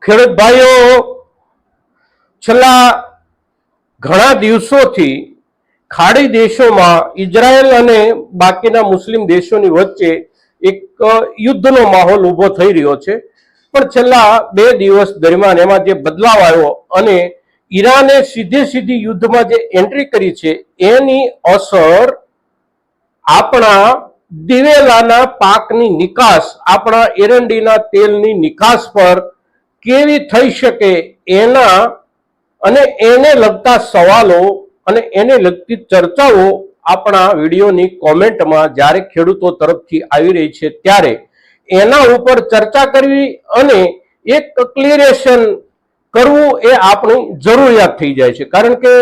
ખેડૂત ભાઈઓ છેલ્લા ઘણા દિવસોથી ખાડી દેશોમાં ઇઝરાયલ અને બાકીના મુસ્લિમ દેશોની વચ્ચે એક યુદ્ધનો માહોલ ઊભો થઈ રહ્યો છે। પણ છેલ્લા 2 દિવસ દરમિયાન એમાં જે બદલાવ આવ્યો અને ઈરાને સીધી યુદ્ધમાં જે એન્ટ્રી કરી છે એની અસર આપણા દિવેલાના પાકની નિકાસ, આપણા એરંડીના તેલની નિકાસ પર કેવી થઈ શકે એના અને એને લગતા સવાલો અને એને લગતી ચર્ચાઓ આપણા વિડીયોની કોમેન્ટમાં જ્યારે ખેડૂતો તરફથી આવી રહી છે ત્યારે એના ઉપર ચર્ચા કરવી અને એક ક્લિયરેશન કરવું એ આપણી જરૂરિયાત થઈ જાય છે। કારણ કે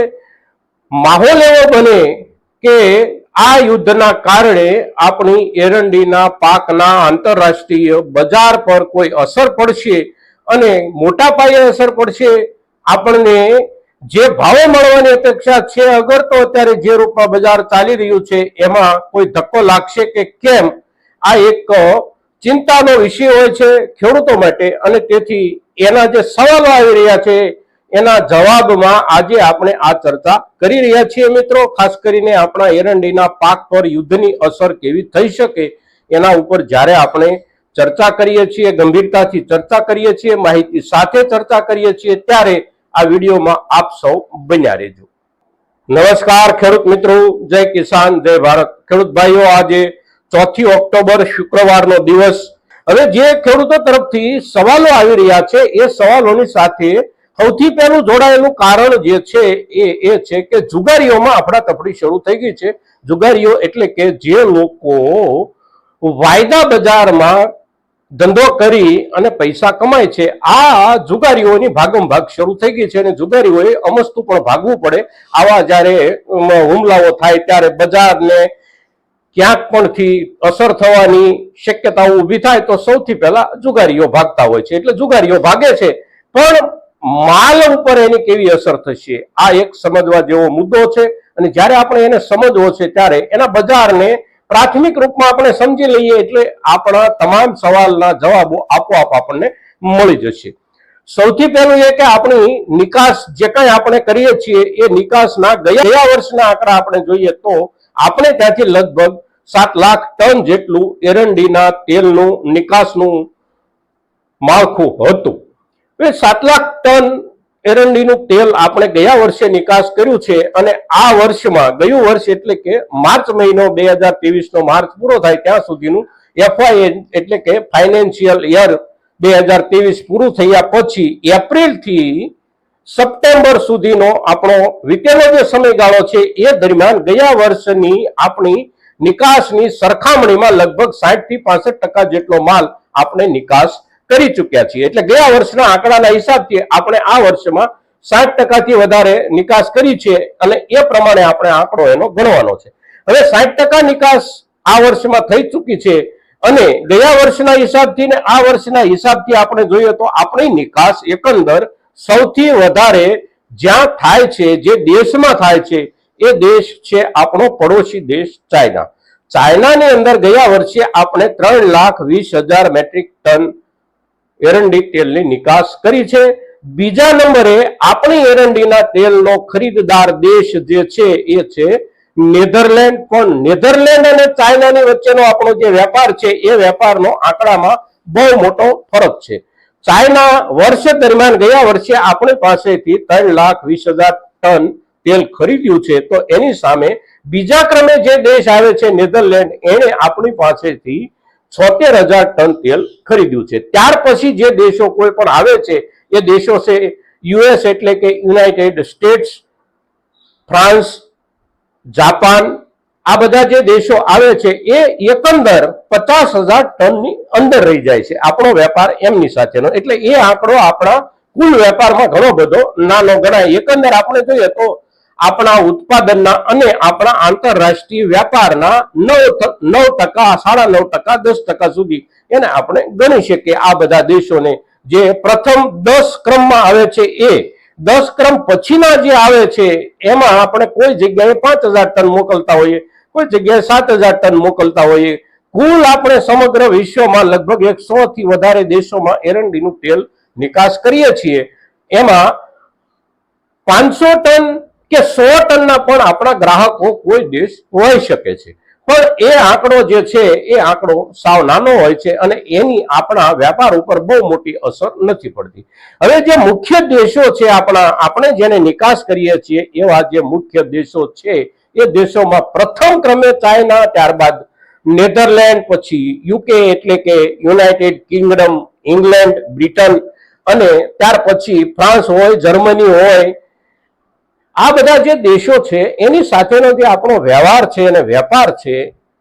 માહોલ એવો બને કે આ યુદ્ધના કારણે આપણી એરંડીના પાકના આંતરરાષ્ટ્રીય બજાર પર કોઈ અસર પડશે અને મોટા પાયે અસર પડશે। આપણને જે ભાવે મળવાની અપેક્ષા છે અગર તો અત્યારે જે રૂપમાં બજાર ચાલી રહ્યું છે એમાં કોઈ ધક્કો લાગશે કે કેમ, આ એક ચિંતાનો વિષય હોય છે ખેડૂતો માટે। અને તેથી એના જે સવાલો આવી રહ્યા છે એના જવાબમાં આજે આપણે આ ચર્ચા કરી રહ્યા છીએ મિત્રો। ખાસ કરીને આપણા એરંડીના પાક પર યુદ્ધની અસર કેવી થઈ શકે એના ઉપર જ્યારે આપણે ચર્ચા કરીએ છીએ, ગંભીરતાથી ચર્ચા કરીએ છીએ, માહિતી સાથે ચર્ચા કરીએ છીએ ત્યારે આ વિડીયોમાં આપ સૌ બન્યા રહેજો। નમસ્કાર ખેડૂત મિત્રો, જય કિસાન જય ભારત। ખેડૂત ભાઈઓ, આજે 4 ઓક્ટોબર શુક્રવારનો દિવસ। હવે જે ખેડૂતો તરફથી સવાલો આવી રહ્યા છે એ સવાલોની સાથે સૌથી પહેલું જોડાયેલું કારણ જે છે એ છે કે જુગારીઓમાં અફડાતફડી શરૂ થઈ ગઈ છે। જુગારીઓ એટલે કે જે લોકો વાયદા બજારમાં ધંધો કરી અને પૈસા કમાય છે, આ જુગારીઓની ભાગમભાગ શરૂ થઈ ગઈ છે અને જુગારીઓએ અમસ્તું પણ ભાગવું પડે। આવા જ્યારે હુમલાઓ થાય ત્યારે બજારને ક્યાંક પણથી અસર થવાની શક્યતાઓ ઊભી થાય તો સૌથી પહેલા જુગારીઓ ભાગતા હોય છે। એટલે જુગારીઓ ભાગે છે, પણ માલ ઉપર એની કેવી અસર થશે આ એક સમજવા જેવો મુદ્દો છે। અને જ્યારે આપણે એને સમજવો છે ત્યારે એના બજારને પ્રાથમિક રૂપમાં આપણે સમજી લઈએ એટલે આપણા તમામ સવાલના જવાબો આપોઆપ આપણને મળી જશે। સૌથી પહેલું એ કે આપણી નિકાસ જે કંઈ આપણે કરીએ છીએ એ નિકાસના ગયા વર્ષના આંકડા આપણે જોઈએ તો આપણે ત્યાંથી લગભગ 7 લાખ ટન જેટલું એરંડીના તેલનું નિકાસનું માળખું હતું। 7 લાખ ટન એરંડીનું તેલ આપણે ગયા વર્ષે નિકાસ કર્યું છે અને આ વર્ષમાં ગયું વર્ષ એટલે કે માર્ચ મહિનો 2023નો માર્ચ પૂરો થાય ત્યાં સુધીનું એફવાય એટલે કે ફાઇનાન્શિયલ યર 2023 પૂરું થયા પછી એપ્રિલ થી સપ્ટેમ્બર સુધીનો આપણો વીતેલો જે સમયગાળો છે એ દરમિયાન ગયા વર્ષની આપણી નિકાસની સરખામણીમાં લગભગ 60 થી 65% જેટલો માલ આપણે નિકાસ કરી ચૂક્યા છીએ। એટલે ગયા વર્ષના આંકડાના હિસાબથી આપણે આ વર્ષમાં 60% વધારે નિકાસ કરી છે અને એ પ્રમાણે આપણે આંકડો એનો ગણવાનો છે। હવે 60% નિકાસ આ વર્ષમાં થઈ ચૂકી છે અને ગયા વર્ષના હિસાબથી ને આ વર્ષના હિસાબથી આપણે જોઈએ તો આપણી નિકાસ એકંદર સૌથી વધારે જ્યાં થાય છે, જે દેશમાં થાય છે એ દેશ છે આપણો પડોશી દેશ ચાઇના। ચાઇનાની અંદર ગયા વર્ષે આપણે 3,20,000 મેટ્રિક ટન એરંડી તેલની નિકાસ કરી છે। બીજા નંબરે આપણી એરંડીના તેલનો ખરીદદાર દેશ જે છે એ છે નેધરલેન્ડ। પણ નેધરલેન્ડ અને ચાઇનાની વચ્ચેનો આપણો જે વેપાર છે એ વેપારનો આંકડામાં બહુ મોટો ફરક છે। ચાઇના વર્ષ દરમિયાન ગયા વર્ષે આપણી પાસેથી 3,20,000 ટન તેલ ખરીદ્યું છે તો એની સામે બીજા ક્રમે જે દેશ આવે છે નેધરલેન્ડ, એણે આપણી પાસેથી 76,000 ટન તેલ ખરીદ્યું છે। ત્યાર પછી જે દેશો કોઈ પણ આવે છે એ દેશો છે યુએસ એટલે કે યુનાઇટેડ સ્ટેટ્સ, ફ્રાન્સ, જાપાન, આ બધા જે દેશો આવે છે એ એકંદર 50,000 ટનની અંદર રહી જાય છે આપણો વેપાર એમની સાથેનો। એટલે એ આંકડો આપણા કુલ વેપારમાં ઘણો બધો નાનો ગણાય। એકંદર આપણે જોઈએ તો આપણા ઉત્પાદનના અને આપણા આંતરરાષ્ટ્રીય વેપારના 9%, 9.5%, 10% સુધી એને આપણે ગણી શકીએ આ બધા દેશોને। જે પ્રથમ 10 ક્રમમાં આવે છે એ 10 ક્રમ પછીના જે આવે છે એમાં આપણે કોઈ જગ્યાએ 5,000 ટન મોકલતા હોઈએ, કોઈ જગ્યાએ 7,000 ટન મોકલતા હોઈએ। કુલ આપણે સમગ્ર વિશ્વમાં લગભગ 100 થી વધારે દેશોમાં એરંડીનું તેલ નિકાસ કરીએ છીએ એમાં 500 ટન કે 100 ટનના પણ આપણા ગ્રાહકો કોઈ દેશ હોઈ શકે છે, પણ એ આંકડો જે છે એ આંકડો સાવ નાનો હોય છે અને એની આપણા વ્યાપાર ઉપર બહુ મોટી અસર નથી પડતી. હવે જે મુખ્ય દેશો છે આપણે જેને નિકાસ કરીએ છીએ એવા જે મુખ્ય દેશો છે એ દેશોમાં પ્રથમ ક્રમે ચાઇના, ત્યારબાદ નેધરલેન્ડ, પછી યુકે એટલે કે યુનાઇટેડ કિંગડમ, ઇંગ્લેન્ડ, બ્રિટન અને ત્યાર પછી ફ્રાન્સ હોય, જર્મની હોય. આ બધા જે દેશો છે એની સાથેનો જે આપણો વ્યવહાર છે અને વેપાર છે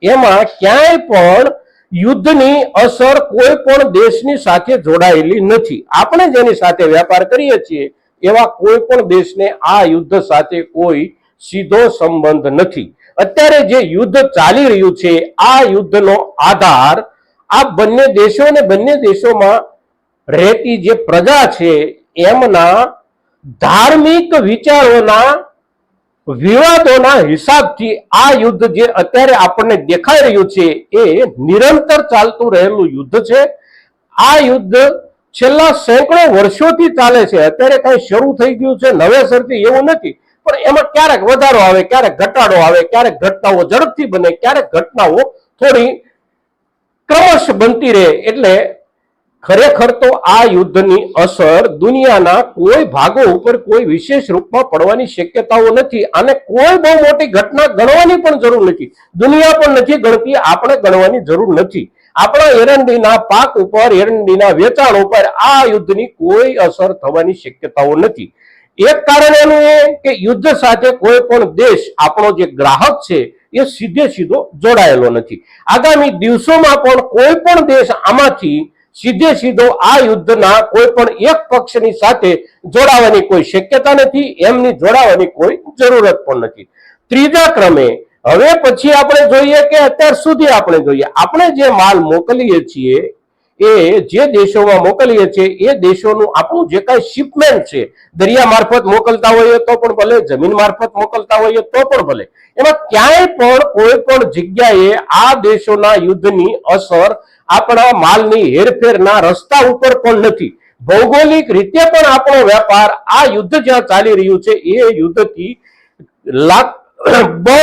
એમાં ક્યાંય પણ યુદ્ધની અસર કોઈ પણ દેશની સાથે જોડાયેલી નથી. આપણે જેની સાથે વેપાર કરીએ છીએ એવા કોઈ પણ દેશને આ યુદ્ધ સાથે કોઈ સીધો સંબંધ નથી. અત્યારે જે યુદ્ધ ચાલી રહ્યું છે આ યુદ્ધનો આધાર આ બંને દેશો અને બંને દેશોમાં રહેતી જે પ્રજા છે એમના ધાર્મિક વિચારોના વિવાદોના હિસાબથી આ યુદ્ધ જે અત્યારે આપણને દેખાઈ રહ્યું છે એ નિરંતર ચાલતું રહેલું યુદ્ધ છે. આ યુદ્ધ છેલ્લા સેંકડો વર્ષોથી ચાલે છે. અત્યારે કઈ શરૂ થઈ ગયું છે નવેસરથી એવું નથી, પણ એમાં ક્યારેક વધારો આવે, ક્યારેક ઘટાડો આવે, ક્યારેક ઘટનાઓ ઝડપથી બને, ક્યારેક ઘટનાઓ થોડી ક્રમશ બનતી રહે. એટલે ખરેખર તો આ યુદ્ધની અસર દુનિયાના કોઈ ભાગો ઉપર કોઈ વિશેષ રૂપમાં પડવાની શક્યતાઓ નથી અને કોઈ બહુ મોટી ઘટના ગણવાની પણ જરૂર નથી. દુનિયા પણ નથી ગણતી, આપણે ગણવાની જરૂર નથી. આપણા એરંડીના પાક ઉપર, એરંડીના વેચાણ ઉપર આ યુદ્ધની કોઈ અસર થવાની શક્યતાઓ નથી. એક કારણ એનું એ કે યુદ્ધ સાથે કોઈ પણ દેશ, આપણો જે ગ્રાહક છે એ સીધો જોડાયેલો નથી. આગામી દિવસોમાં પણ કોઈ પણ દેશ આમાંથી સીધો આ યુદ્ધના કોઈ પણ એક પક્ષની સાથે જોડાવાની કોઈ શક્યતા નથી, એમની જોડાવાની કોઈ જરૂરત પણ નથી. ત્રીજા ક્રમે હવે પછી આપણે જોઈએ કે અત્યાર સુધી આપણે જે માલ મોકલીએ છીએ એ જે દેશોમાં મોકલીએ છીએ એ દેશોનું આપણું જે કાંઈ શિપમેન્ટ છે, દરિયા મારફત મોકલતા હોઈએ તો પણ ભલે, જમીન મારફત મોકલતા હોઈએ તો પણ ભલે, એમાં ક્યાંય પણ કોઈ પણ જગ્યાએ આ દેશોના યુદ્ધની અસર આપણા માલની હેરફેરના રસ્તા ઉપર પણ નથી. ભૌગોલિક રીતે પણ આપણો વેપાર આ યુદ્ધ જ્યાં ચાલી રહ્યું છે એ યુદ્ધથી બહુ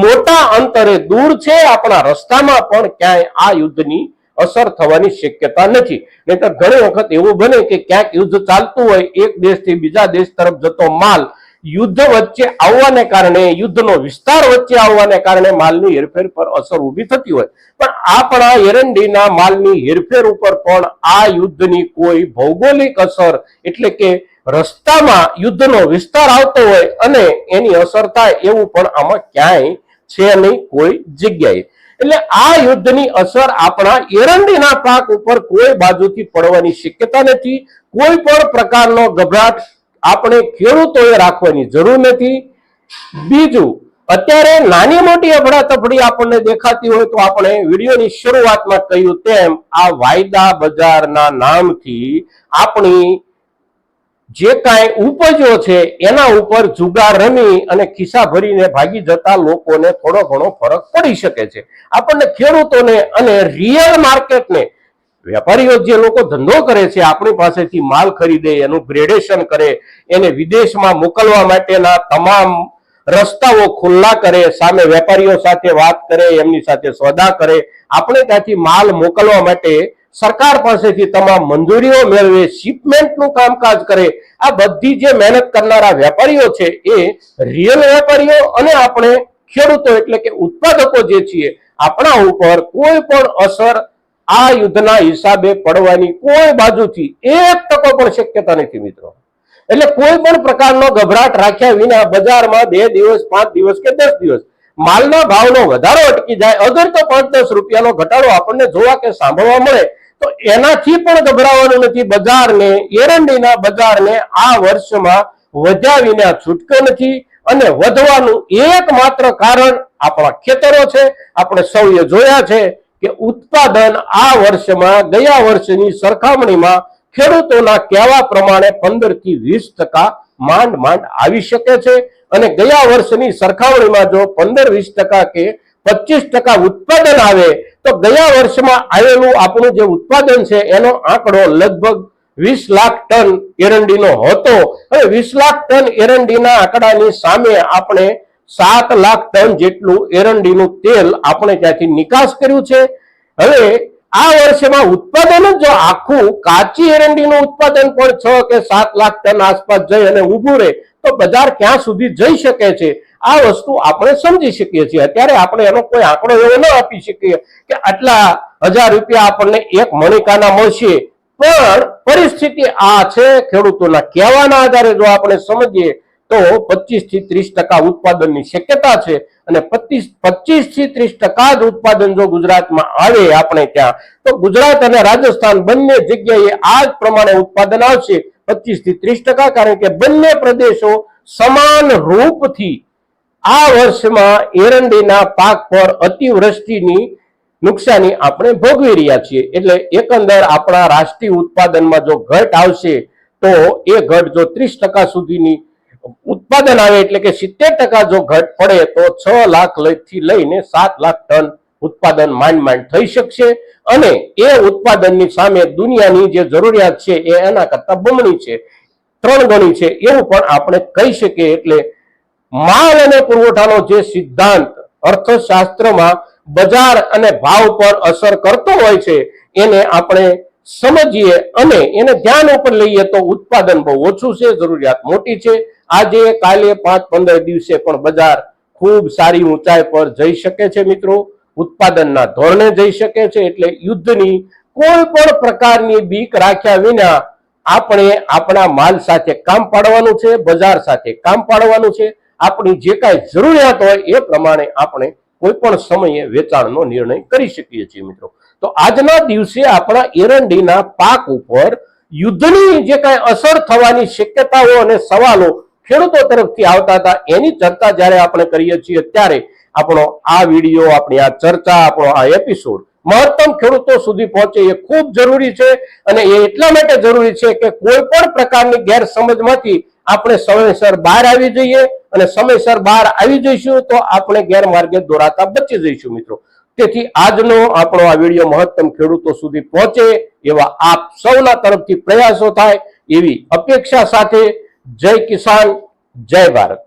મોટા અંતરે દૂર છે. આપણા રસ્તામાં પણ ક્યાંય આ યુદ્ધની અસર થવાની શક્યતા નથી. નહીંતર ઘણી વખત એવું બને કે ક્યાંક યુદ્ધ ચાલતું હોય, એક દેશથી બીજા દેશ તરફ જતો માલ યુદ્ધ વચ્ચે આવવાને કારણે, યુદ્ધનો વિસ્તાર વચ્ચે આવવાને કારણે માલની હેરફેર પર અસર ઊભી થતી હોય, પણ આપણા એરંડીના માલની હેરફેર ઉપર પણ આ યુદ્ધની કોઈ ભૌગોલિક અસર એટલે કે રસ્તામાં યુદ્ધનો વિસ્તાર આવતો હોય અને એની અસર થાય એવું પણ આમાં ક્યાંય છે નહીં કોઈ જગ્યાએ. એટલે આ યુદ્ધની અસર આપણા એરંડીના પાક ઉપર કોઈ બાજુથી પડવાની શક્યતા નથી. કોઈ પણ પ્રકારનો ગભરાટ આપણે ખેડૂતોએ રાખવાની જરૂર નથી. બીજું, અત્યારે નાની મોટી અફડાતફડી આપણને દેખાતી હોય તો આપણે વિડીયોની શરૂઆતમાં કહ્યું તેમ આ વાયદા બજારના નામથી આપણી જે કાંઈ ઉપજો છે એના ઉપર જુગાર રમી અને ખિસ્સા ભરીને ભાગી જતા લોકોને થોડો ઘણો ફરક પડી શકે છે. આપણને ખેડૂતોને અને રિયલ માર્કેટને, વેપારીઓ જે લોકો ધંધો કરે છે, આપણી પાસેથી માલ ખરીદે, એનું ગ્રેડેશન કરે, એને વિદેશમાં મોકલવા માટેના તમામ રસ્તાઓ ખુલ્લા કરે, સામે વેપારીઓ સાથે વાત કરે, એમની સાથે સોદા કરે, આપણે ત્યાંથી માલ મોકલવા માટે સરકાર પાસેથી તમામ મંજૂરીઓ મેળવે, શિપમેન્ટનું કામકાજ કરે. આ બધી જે મહેનત કરનારા વેપારીઓ છે એ રિયલ વેપારીઓ અને આપણે ખેડૂતો એટલે કે ઉત્પાદકો જે છીએ આપણા ઉપર કોઈ પણ અસર આ યુદ્ધના હિસાબે પડવાની કોઈ બાજુથી 1% પણ શક્યતા નથી મિત્રો. એટલે કોઈ પણ પ્રકારનો ગભરાટ રાખ્યા વિના બજારમાં 2 દિવસ, 5 દિવસ કે 10 દિવસ માલના ભાવનો વધારો અટકી જાય, અગર તો 5-10 રૂપિયાનો ઘટાડો આપણને જોવા કે સાંભળવા મળે તો એનાથી પણ ગભરાવાનું નથી. બજારને, એરંડીના બજારને આ વર્ષમાં વધ્યા વિના છૂટકો નથી અને વધવાનું એકમાત્ર કારણ આપણા ખેતરો છે. આપણે સૌએ જોયા છે કે ઉત્પાદન આ વર્ષમાં ગયા વર્ષની સરખામણીમાં ખેડૂતોના કહેવા પ્રમાણે 15 થી 20% માંડ આવી શકે છે અને ગયા વર્ષની સરખામણીમાં જો 15-20% કે 25% ઉત્પાદન આવે તો ગયા વર્ષમાં આવેલું આપણું જે ઉત્પાદન છે એનો આંકડો લગભગ 20 લાખ ટન એરંડીનો હતો. હવે 20 લાખ ટન એરંડીના આંકડાની સામે આપણે 7 લાખ ટન જેટલું એરંડીનું તેલ આપણે ત્યાંથી નિકાસ કર્યું છે. હવે આ વર્ષમાં ઉત્પાદન જો આખું કાચી એરંડીનું ઉત્પાદન પણ 6 કે 7 લાખ ટન આસપાસ જઈ અને ઊભું રહે તો બજાર ક્યાં સુધી જઈ શકે છે આ વસ્તુ આપણે સમજી શકીએ છીએ. અત્યારે આપણે એનો કોઈ આંકડો એવો ન આપી શકીએ કે આટલા 1000 રૂપિયા આપણને એક મણિકાના મળશે, પણ પરિસ્થિતિ આ છે. ખેડૂતોના કહેવાના આધારે જો આપણે સમજીએ તો 25 થી 30% ઉત્પાદનની શક્યતા છે અને 25 થી 30% જ ઉત્પાદન જો ગુજરાતમાં આવે આપણે ત્યાં, તો ગુજરાત અને રાજસ્થાન બંને જગ્યાએ આ જ પ્રમાણે ઉત્પાદન આવશે 25 થી 30%, કારણ કે બંને પ્રદેશો સમાન રૂપથી આ વર્ષમાં એરંડીના પાક પર અતિવૃષ્ટિની નુકસાની આપણે ભોગવી રહ્યા છીએ. એટલે એકંદર આપણા રાષ્ટ્રીય ઉત્પાદનમાં જો ઘટ આવશે તો એ ઘટ જો 30% સુધીની ઉત્પાદન આવે એટલે કે 70% જો ઘટ પડે તો 6 લાખ થી લઈને 7 લાખ ટન ઉત્પાદન માંડ થઈ શકશે. અને એ ઉત્પાદનની સામે દુનિયાની જે જરૂરિયાત છે એ એના કરતા બમણી છે, 3 ગણી છે એવું પણ આપણે કહી શકીએ. એટલે માલ અને પુરવઠાનો જે સિદ્ધાંત અર્થશાસ્ત્રમાં બજાર અને ભાવ પર અસર કરતો હોય છે એને આપણે સમજીએ અને એને ધ્યાન ઉપર લઈએ તો ઉત્પાદન બહુ ઓછું છે, જરૂરિયાત મોટી છે. આજે કાલે 5-15 દિવસે પણ બજાર ખૂબ સારી ઊંચાઈ પર જઈ શકે છે મિત્રો, ઉત્પાદનના ધોરણે જઈ શકે છે. એટલે યુદ્ધની કોઈ પણ પ્રકારની બીક રાખ્યા વિના આપણે આપણા માલ સાથે કામ પાડવાનું છે, બજાર સાથે કામ પાડવાનું છે. આપણી જે કાંઈ જરૂરિયાત હોય એ પ્રમાણે આપણે કોઈ પણ સમયે વેચાણનો નિર્ણય કરી શકીએ છીએ મિત્રો. તો આજના દિવસે આપણા એરંડીના પાક ઉપર યુદ્ધની જે કાંઈ અસર થવાની શક્યતાઓ અને સવાલો ખેડૂતો તરફથી આવતા હતા એની ચર્ચા જ્યારે આપણે કરીએ છીએ ત્યારે આપણો આ વિડીયો, આપણી આ ચર્ચા, આપણો આ એપિસોડ મહત્તમ ખેડૂતો સુધી પહોંચે એ ખૂબ જરૂરી છે. અને એ એટલા માટે જરૂરી છે કે કોઈ પણ પ્રકારની ગેરસમજમાંથી આપણે સમયસર બહાર આવી જઈએ અને સમયસર બહાર આવી જઈશું તો આપણે ગેરમાર્ગે દોરાતા બચી જઈશું મિત્રો. તેથી આજનો આપણો આ વિડીયો મહત્તમ ખેડૂતો સુધી પહોંચે એવા આપ સૌના તરફથી પ્રયાસો થાય એવી અપેક્ષા સાથે જય કિસાન, જય ભારત.